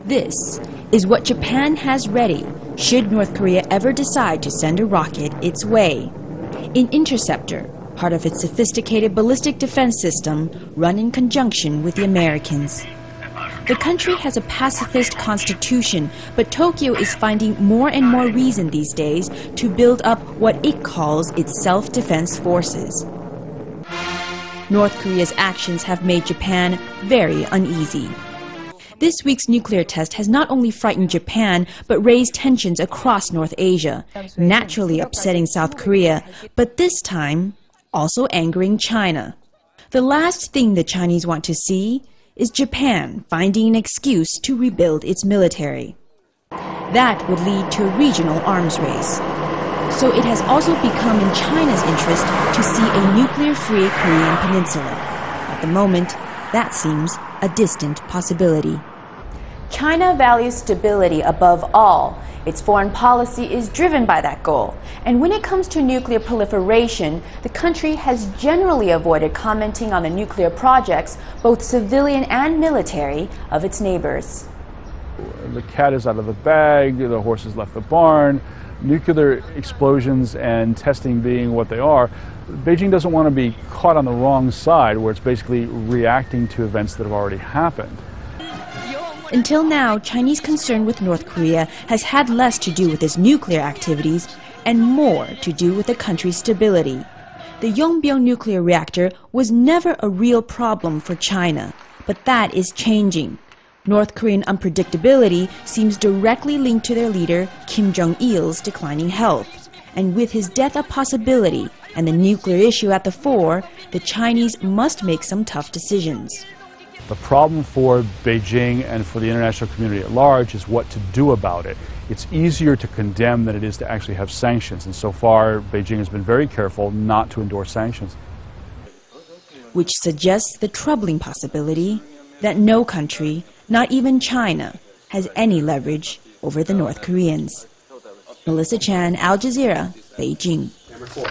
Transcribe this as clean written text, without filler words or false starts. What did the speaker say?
This is what Japan has ready should North Korea ever decide to send a rocket its way. An interceptor, part of its sophisticated ballistic defense system, run in conjunction with the Americans. The country has a pacifist constitution, but Tokyo is finding more and more reason these days to build up what it calls its self-defense forces. North Korea's actions have made Japan very uneasy. This week's nuclear test has not only frightened Japan, but raised tensions across North Asia, naturally upsetting South Korea, but this time also angering China. The last thing the Chinese want to see is Japan finding an excuse to rebuild its military. That would lead to a regional arms race. So it has also become in China's interest to see a nuclear-free Korean peninsula. At the moment, that seems a distant possibility. China values stability above all. Its foreign policy is driven by that goal. And when it comes to nuclear proliferation, the country has generally avoided commenting on the nuclear projects, both civilian and military, of its neighbors. The cat is out of the bag, the horse has left the barn. Nuclear explosions and testing being what they are, Beijing doesn't want to be caught on the wrong side where it's basically reacting to events that have already happened. Until now, Chinese concern with North Korea has had less to do with its nuclear activities and more to do with the country's stability. The Yongbyon nuclear reactor was never a real problem for China, but that is changing. North Korean unpredictability seems directly linked to their leader, Kim Jong-il's declining health. And with his death a possibility and the nuclear issue at the fore, the Chinese must make some tough decisions. The problem for Beijing and for the international community at large is what to do about it. It's easier to condemn than it is to actually have sanctions, and so far Beijing has been very careful not to endorse sanctions. Which suggests the troubling possibility that no country, not even China, has any leverage over the North Koreans. Melissa Chan, Al Jazeera, Beijing. Number 4.